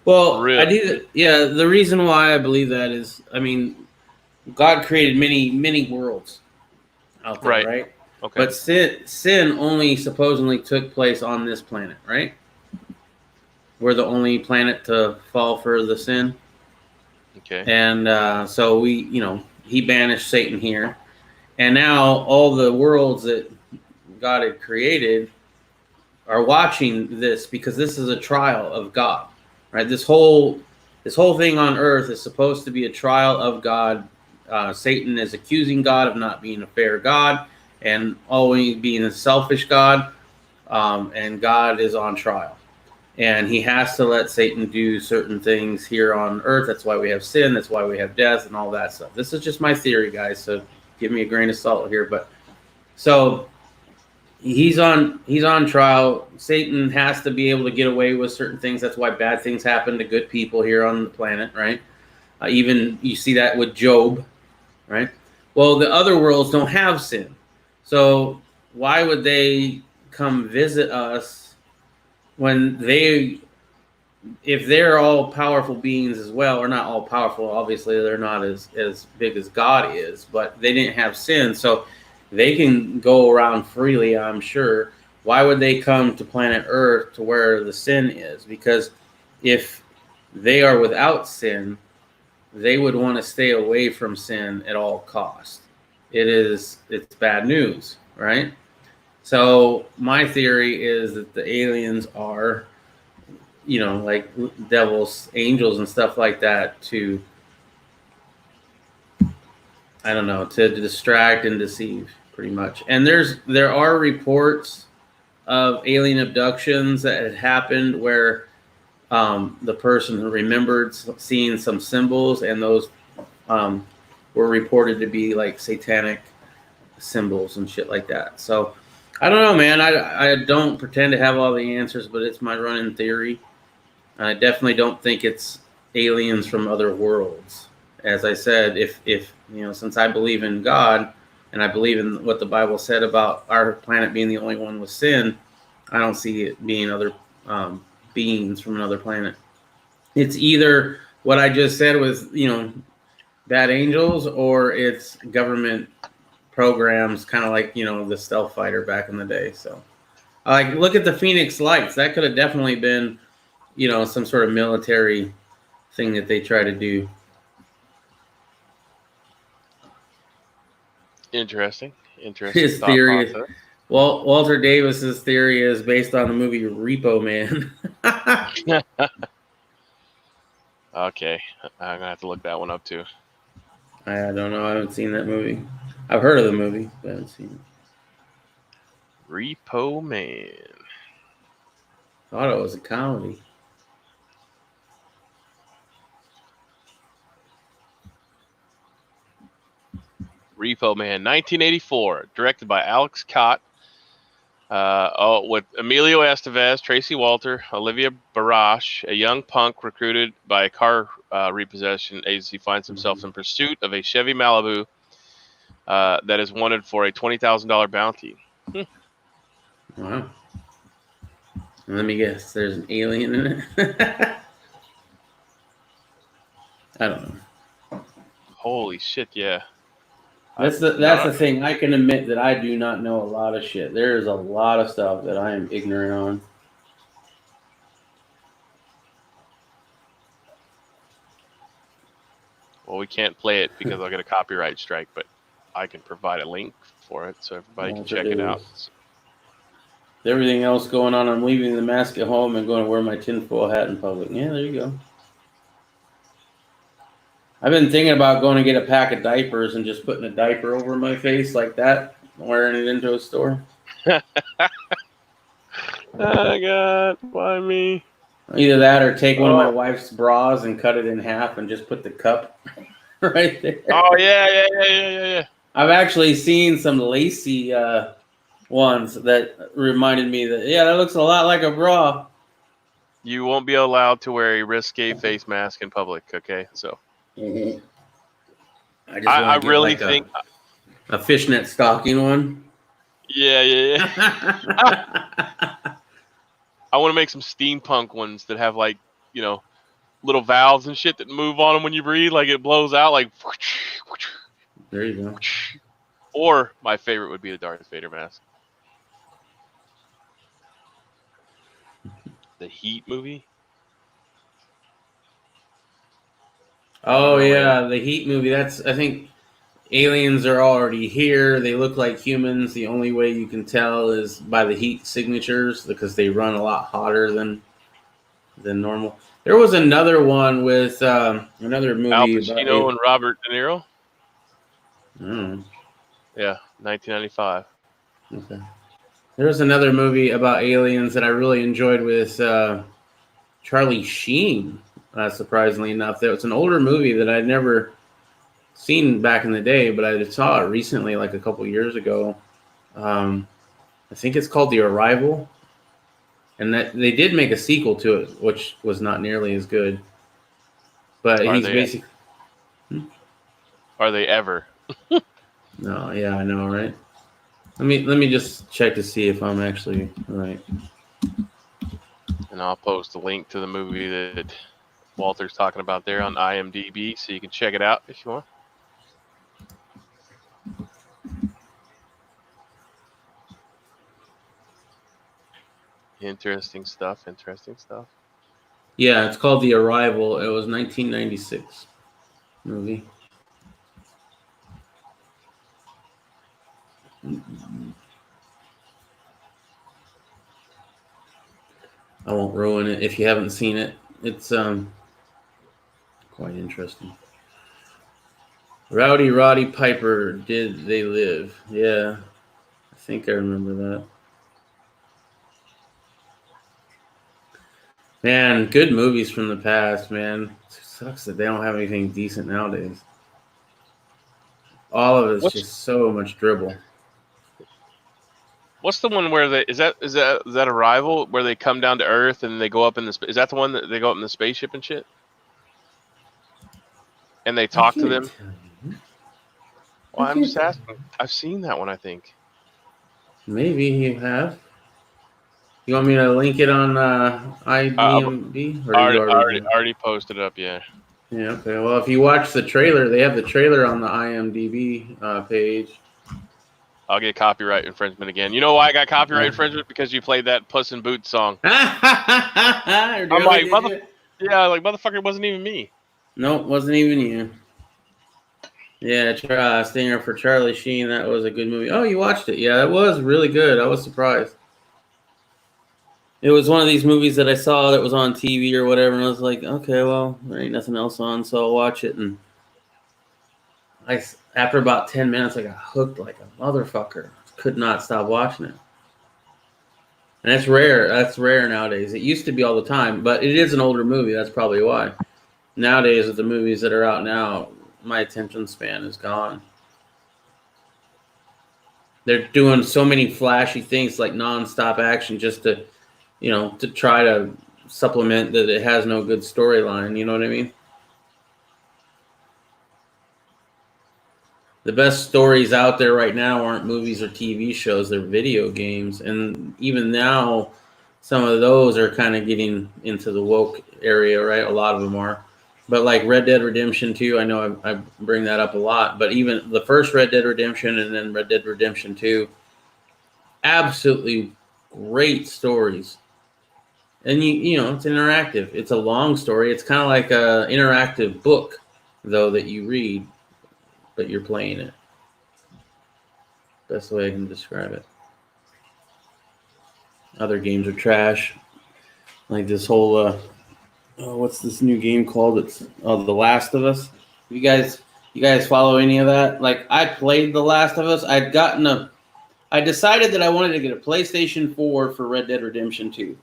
Well, really? The reason why I believe that is, I mean, God created many worlds out there, right? Okay. But sin only supposedly took place on this planet, right? We're the only planet to fall for the sin. Okay. And so he banished Satan here. And now all the worlds that God had created are watching this because this is a trial of God, right? This whole thing on earth is supposed to be a trial of God. Satan is accusing God of not being a fair God and always being a selfish God, and God is on trial. And he has to let Satan do certain things here on earth. That's why we have sin. That's why we have death and all that stuff. This is just my theory, guys. So give me a grain of salt here. But so he's on trial. Satan has to be able to get away with certain things. That's why bad things happen to good people here on the planet, right? Even you see that with Job, right? Well, the other worlds don't have sin. So why would they come visit us when if they're all powerful beings as well, or not all powerful, obviously they're not as big as God is, but they didn't have sin, so they can go around freely, I'm sure. Why would they come to planet Earth to where the sin is? Because if they are without sin, they would want to stay away from sin at all costs. It's bad news, right? So my theory is that the aliens are, like devils, angels, and stuff like that to distract and deceive, pretty much. And there are reports of alien abductions that had happened where the person remembered seeing some symbols, and those were reported to be like satanic symbols and shit like that. So I don't know, man. I don't pretend to have all the answers, but it's my running theory. I definitely don't think it's aliens from other worlds. As I said, if since I believe in God and I believe in what the Bible said about our planet being the only one with sin, I don't see it being other beings from another planet. It's either what I just said with bad angels, or it's government programs, kind of like the stealth fighter back in the day. So like look at the Phoenix Lights. That could have definitely been some sort of military thing that they try to do. Interesting His theory is, Walter Davis's theory is based on the movie Repo Man. Okay, I'm gonna have to look that one up too. I don't know. I haven't seen that movie. I've heard of the movie, but I haven't seen it. Repo Man. Thought it was a comedy. Repo Man, 1984, directed by Alex Cott. With Emilio Estevez, Tracy Walter, Olivia Barash, a young punk recruited by a car repossession agency, finds himself in pursuit of a Chevy Malibu that is wanted for a $20,000 bounty. Wow. Let me guess. There's an alien in it. I don't know. Holy shit! Yeah. That's the thing. I can admit that I do not know a lot of shit. There is a lot of stuff that I am ignorant on. Well, we can't play it because I'll get a copyright strike, but I can provide a link for it so everybody can check it out. With everything else going on, I'm leaving the mask at home and going to wear my tinfoil hat in public. Yeah, there you go. I've been thinking about going to get a pack of diapers and just putting a diaper over my face like that, wearing it into a store. Oh, God, why me? Either that or take one of my wife's bras and cut it in half and just put the cup right there. Oh, yeah. I've actually seen some lacy ones that reminded me that, yeah, that looks a lot like a bra. You won't be allowed to wear a risque face mask in public, okay? So I really think a fishnet stocking one. Yeah. I want to make some steampunk ones that have like, little valves and shit that move on them when you breathe, like it blows out, like. There you go. Or my favorite would be the Darth Vader mask. The Heat movie. Oh yeah, the Heat movie. I think aliens are already here. They look like humans. The only way you can tell is by the heat signatures because they run a lot hotter than normal. There was another one with another movie. Al Pacino and Robert De Niro. Yeah, 1995. Okay. There was another movie about aliens that I really enjoyed with Charlie Sheen. Surprisingly enough, that was an older movie that I'd never seen back in the day, but I saw it recently, like a couple years ago. I think it's called The Arrival, and that they did make a sequel to it, which was not nearly as good. But he's basically. Are they ever? No, yeah, I know, right? Let me just check to see if I'm actually right. And I'll post a link to the movie that Walter's talking about there on IMDb, so you can check it out if you want. Interesting stuff. Yeah, it's called The Arrival. It was 1996 movie. I won't ruin it if you haven't seen it. It's quite interesting. Rowdy Roddy Piper, Did They Live? Yeah, I think I remember that. Man, good movies from the past, man. It sucks that they don't have anything decent nowadays. All of it's just so much dribble. What's the one where is that Arrival where they come down to Earth and they go up in the is that the one that they go up in the spaceship and shit? And they talk to them? Well, I'm just asking. I've seen that one, I think. Maybe you have. You want me to link it on IMDb? Or already posted up, yeah. Yeah, okay. Well, if you watch the trailer, they have the trailer on the IMDb page. I'll get copyright infringement again. You know why I got copyright infringement? Because you played that Puss in Boots song. I'm like, motherfucker, it wasn't even me. Nope, wasn't even you. Yeah, Stinger for Charlie Sheen. That was a good movie. Oh, you watched it? Yeah, that was really good. I was surprised. It was one of these movies that I saw that was on TV or whatever, and I was like, okay, well, there ain't nothing else on, so I'll watch it. And after about 10 minutes, I got hooked like a motherfucker. Could not stop watching it. And that's rare. That's rare nowadays. It used to be all the time, but it is an older movie. That's probably why. Nowadays, with the movies that are out now, my attention span is gone. They're doing so many flashy things like non-stop action just to, to try to supplement that it has no good storyline. You know what I mean? The best stories out there right now aren't movies or TV shows. They're video games. And even now, some of those are kind of getting into the woke area, right? A lot of them are. But like Red Dead Redemption 2, I know I bring that up a lot. But even the first Red Dead Redemption and then Red Dead Redemption 2, absolutely great stories. And, it's interactive. It's a long story. It's kind of like an interactive book, though, that you read, but you're playing it. That's the way I can describe it. Other games are trash. Like this whole, what's this new game called? It's The Last of Us. You guys follow any of that? Like, I played The Last of Us. I decided that I wanted to get a PlayStation 4 for Red Dead Redemption 2.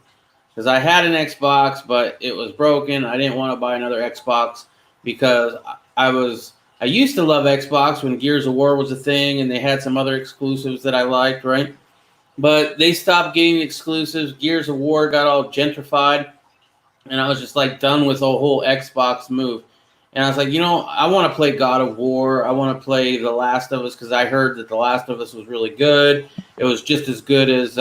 Because I had an Xbox, but it was broken. I didn't want to buy another Xbox because I used to love Xbox when Gears of War was a thing and they had some other exclusives that I liked, right? But they stopped getting exclusives. Gears of War got all gentrified. And I was just like done with the whole Xbox move. And I was like, I want to play God of War. I want to play The Last of Us because I heard that The Last of Us was really good. It was just as good as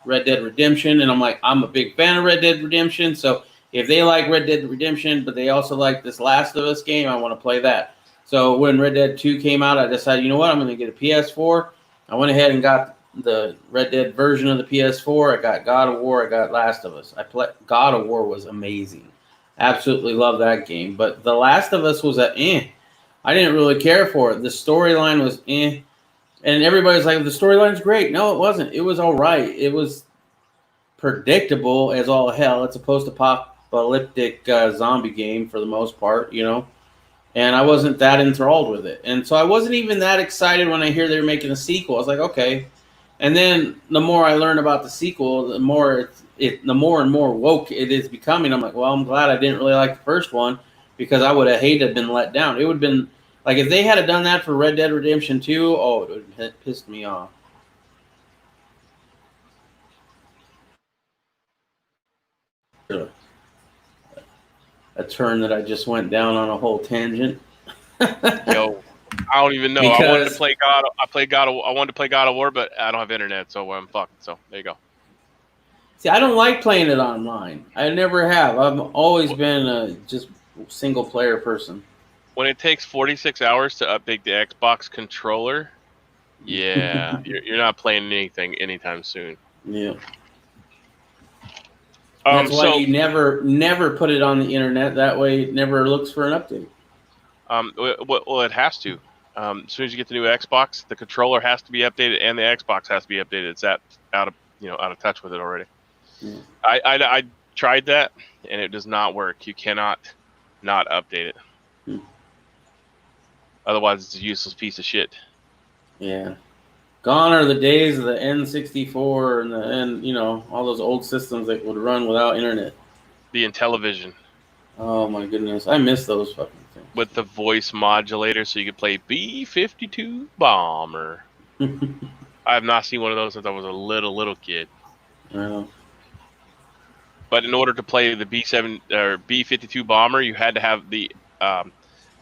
Red Dead Redemption. And I'm like, I'm a big fan of Red Dead Redemption. So if they like Red Dead Redemption, but they also like this Last of Us game, I want to play that. So when Red Dead 2 came out, I decided, you know what, I'm going to get a PS4. I went ahead and got the Red Dead version of the PS4. I got God of War. I got Last of Us. God of War was amazing. Absolutely love that game. But The Last of Us was I didn't really care for it. The storyline was And everybody's like, the storyline's great. No, it wasn't. It was all right. It was predictable as all hell. It's a post-apocalyptic zombie game for the most part, And I wasn't that enthralled with it. And so I wasn't even that excited when I hear they were making a sequel. I was like, okay. And then the more I learn about the sequel, the more and more woke it is becoming. I'm like, well, I'm glad I didn't really like the first one because I would have hated been let down. It would have been like if they had done that for Red Dead Redemption 2, oh, it would have pissed me off. A turn that I just went down on a whole tangent. Yo, I don't even know. I wanted to play I wanted to play God of War, but I don't have internet, so I'm fucked. So there you go. See, I don't like playing it online. I never have. I've always been a just single player person. When it takes 46 hours to update the Xbox controller, yeah, you're not playing anything anytime soon. Yeah. That's why you never put it on the internet. That way, it never looks for an update. Well, it has to. As soon as you get the new Xbox, the controller has to be updated, and the Xbox has to be updated. It's out of touch with it already. Yeah. I tried that, and it does not work. You cannot not update it. Otherwise, it's a useless piece of shit. Yeah. Gone are the days of the N64 and all those old systems that would run without internet. The Intellivision. Oh my goodness, I miss those fucking things. With the voice modulator, so you could play B-52 Bomber. I have not seen one of those since I was a little kid. I know. But in order to play the B-52 Bomber, you had to have the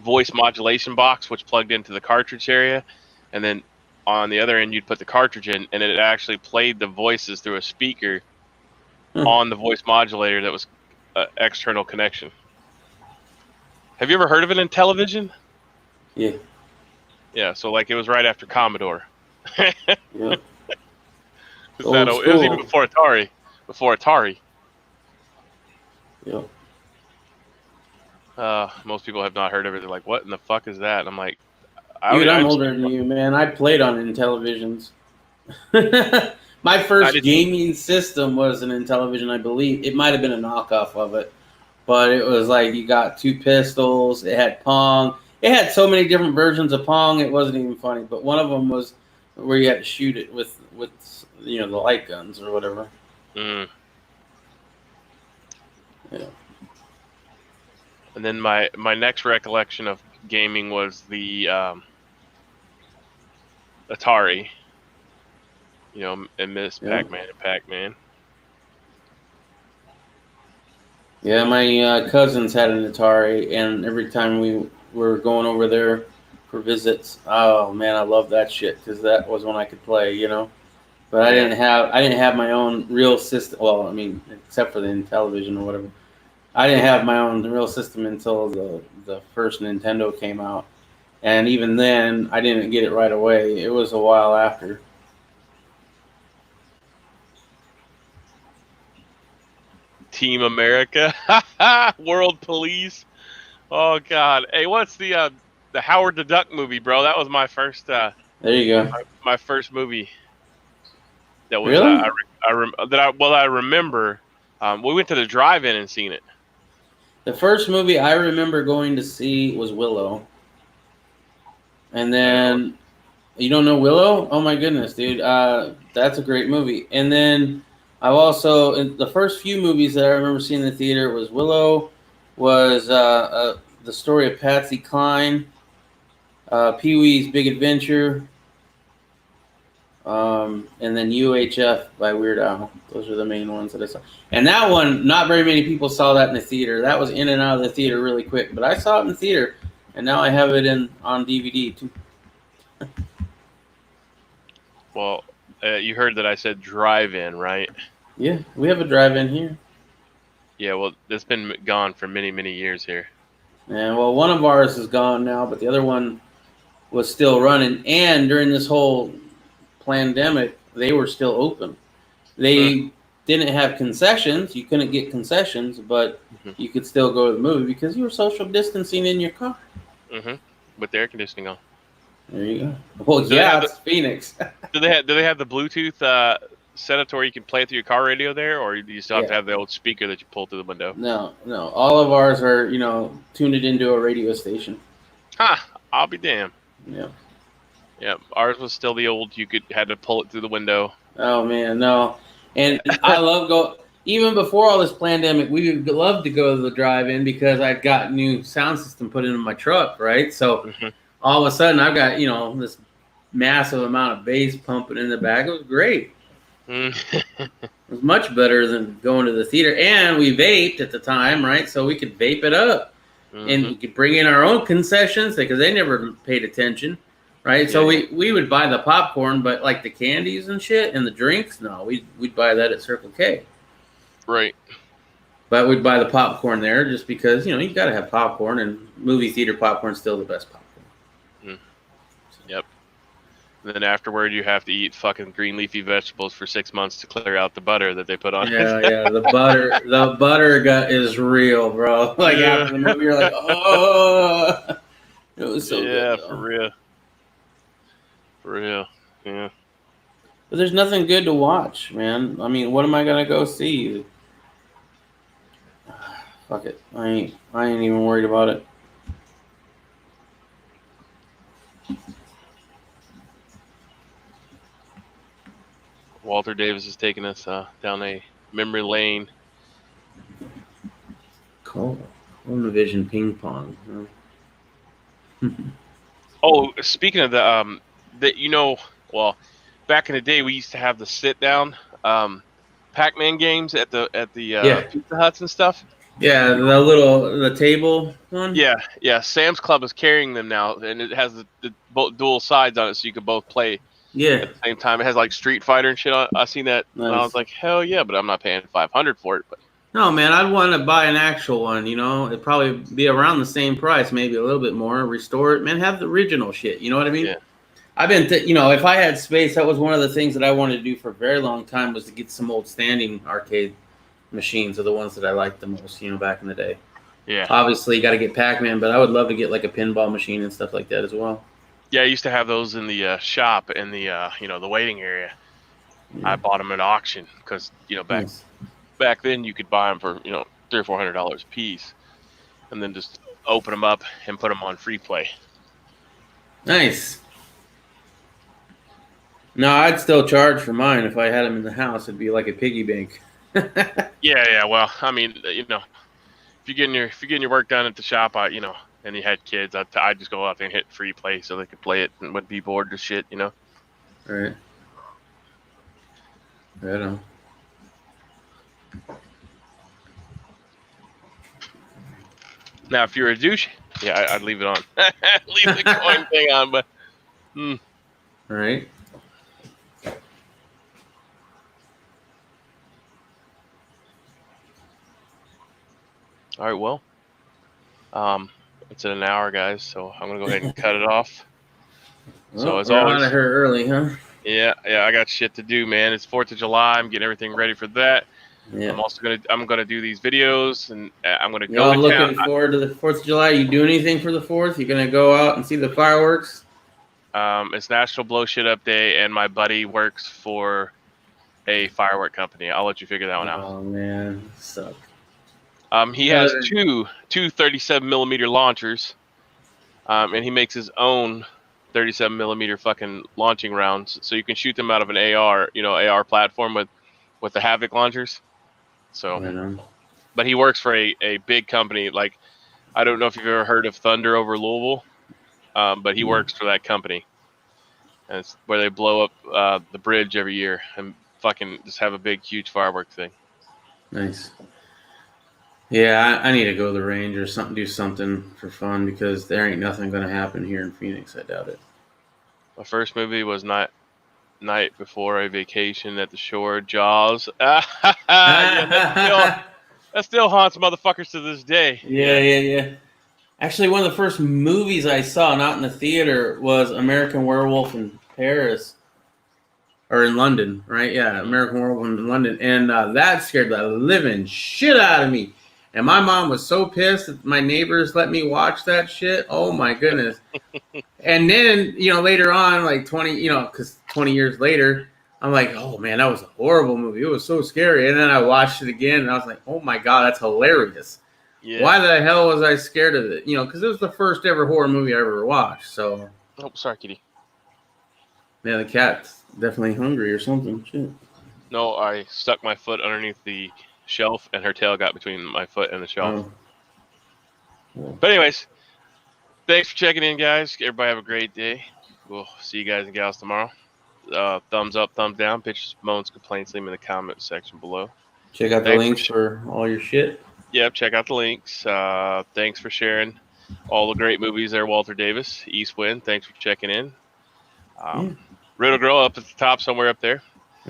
voice modulation box, which plugged into the cartridge area, and then on the other end, you'd put the cartridge in, and it actually played the voices through a speaker on the voice modulator that was an external connection. Have you ever heard of an Intellivision? Yeah. Yeah, so like it was right after Commodore. Yeah. It was even before Atari. Yeah. Most people have not heard of it. They're like, what in the fuck is that? And I'm like, I'm older than you, man. I played on Intellivisions. My first gaming system wasn't in television, I believe. It might have been a knockoff of it. But it was like you got 2 pistols. It had Pong. It had so many different versions of Pong, it wasn't even funny. But one of them was where you had to shoot it with the light guns or whatever. Mm. Yeah. And then my next recollection of gaming was the Atari. And Miss Pac-Man and Pac-Man. Yeah, my cousins had an Atari, and every time we were going over there for visits, oh man, I love that shit because that was when I could play, But I didn't have my own real system. Well, I mean, except for the television or whatever, I didn't have my own real system until the first Nintendo came out, and even then, I didn't get it right away. It was a while after. Team America, World Police. Oh God! Hey, what's the Howard the Duck movie, bro? That was my first. There you go. My first movie. That was really? I remember. We went to the drive-in and seen it. The first movie I remember going to see was Willow, and then you don't know Willow? Oh my goodness, dude! That's a great movie. And then I've also, in the first few movies that I remember seeing in the theater was Willow, was the story of Patsy Cline, Pee-wee's Big Adventure, and then UHF by Weird Al. Those are the main ones that I saw. And that one, not very many people saw that in the theater. That was in and out of the theater really quick. But I saw it in the theater, and now I have it on DVD too. Well, you heard that I said drive-in, right? Yeah, we have a drive-in here. Yeah, well, it's been gone for many, many years here. Yeah, well, one of ours is gone now, but the other one was still running. And during this whole pandemic, they were still open. They didn't have concessions. You couldn't get concessions, but you could still go to the movie because you were social distancing in your car. Mm-hmm. With the air conditioning on. There you go. Well, it's Phoenix. Do they have the Bluetooth setup to where you can play it through your car radio there, or do you still have to have the old speaker that you pull through the window? No. All of ours are, tuned it into a radio station. I'll be damned. Yeah. Yeah, ours was still the old. You had to pull it through the window. Oh man, no. And I love even before all this pandemic, we would love to go to the drive-in because I'd got new sound system put into my truck, right? So all of a sudden I've got, this massive amount of bass pumping in the back. It was great. It was much better than going to the theater. And we vaped at the time, right? So we could vape it up. And we could bring in our own concessions because they never paid attention. Right, so we would buy the popcorn, but like the candies and shit and the drinks, no, we'd buy that at Circle K. Right. But we'd buy the popcorn there just because you got to have popcorn, and movie theater popcorn's still the best popcorn. Yep. And then afterward, you have to eat fucking green leafy vegetables for 6 months to clear out the butter that they put on. Yeah, the butter is real, bro. Like after the movie, you're like, oh, it was so good. Yeah, for real. For real, yeah. But there's nothing good to watch, man. I mean, what am I gonna go see? Fuck it. I ain't even worried about it. Walter Davis is taking us down a memory lane. Cool. Vision ping pong. Oh, speaking of the back in the day we used to have the sit down Pac-Man games at the Pizza Huts and stuff. Yeah, the table one. Yeah. Sam's Club is carrying them now, and it has the both dual sides on it, so you can both play. Yeah. At the same time, it has like Street Fighter and shit on. I seen that, nice. And I was like, hell yeah, but I'm not paying $500 for it. But no, man, I'd want to buy an actual one. It'd probably be around the same price, maybe a little bit more. Restore it, man. Have the original shit. You know what I mean? Yeah. I've been, if I had space, that was one of the things that I wanted to do for a very long time was to get some old standing arcade machines are the ones that I liked the most, back in the day. Yeah. Obviously, you got to get Pac-Man, but I would love to get like a pinball machine and stuff like that as well. Yeah, I used to have those in the shop in the the waiting area. I bought them at auction because Nice. back then you could buy them for $300 or $400 a piece, and then just open them up and put them on free play. Nice. No, I'd still charge for mine if I had them in the house. It'd be like a piggy bank. Yeah. Well, I mean, if you're getting your work done at the shop, and you had kids, I'd just go out there and hit free play so they could play it and wouldn't be bored to shit. All right. Right on. Now, if you're a douche, yeah, I'd leave it on. Leave the coin thing on, but. All right. All right, well, it's at an hour, guys, so I'm gonna go ahead and cut it off. Well, So as we're always, out of here early, huh? yeah, I got shit to do, man. It's 4th of July. I'm getting everything ready for that. Yeah. I'm gonna do these videos, and I'm gonna go Y'all to looking town. forward to the 4th of July? You do anything for the 4th? You gonna go out and see the fireworks? It's National Blow Shit Up Day, and my buddy works for a firework company. I'll let you figure that one out. Oh man, suck. He has two 37 millimeter launchers, and he makes his own 37 millimeter fucking launching rounds, so you can shoot them out of an AR platform with the Havoc launchers. So, Right. but he works for a big company. Like, I don't know if you've ever heard of Thunder over Louisville, but he works for that company, and it's where they blow up the bridge every year and fucking just have a big, huge firework thing. Nice. Yeah, I need to go to the range or something, do something for fun because there ain't nothing gonna happen here in Phoenix. I doubt it. My first movie was Night Before a Vacation at the Shore, Jaws. Yeah, that still haunts motherfuckers to this day. Yeah. Actually, one of the first movies I saw, not in the theater, was American Werewolf in Paris. Or in London, right? Yeah, American Werewolf in London. And that scared the living shit out of me. And my mom was so pissed that my neighbors let me watch that shit. Oh, my goodness. And then, later on, like 20, because 20 years later, I'm like, oh, man, that was a horrible movie. It was so scary. And then I watched it again, and I was like, oh, my God, that's hilarious. Yeah. Why the hell was I scared of it? Because it was the first ever horror movie I ever watched. So. Oh, sorry, kitty. Yeah, the cat's definitely hungry or something. Shit. No, I stuck my foot underneath the shelf, and her tail got between my foot and the shelf. Oh. But anyways, thanks for checking in, guys. Everybody have a great day. We'll see you guys and gals tomorrow. Thumbs up, thumbs down. Pictures, moans, complaints, leave them in the comment section below. Check out the links for all your shit. Yep, check out the links. Thanks for sharing all the great movies there, Walter Davis. East Wind, thanks for checking in. Riddle Girl up at the top somewhere up there.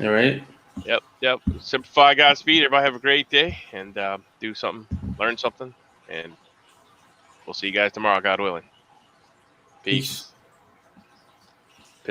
All right. Yep. Simplify Godspeed. Everybody have a great day and do something, learn something, and we'll see you guys tomorrow, God willing. Peace.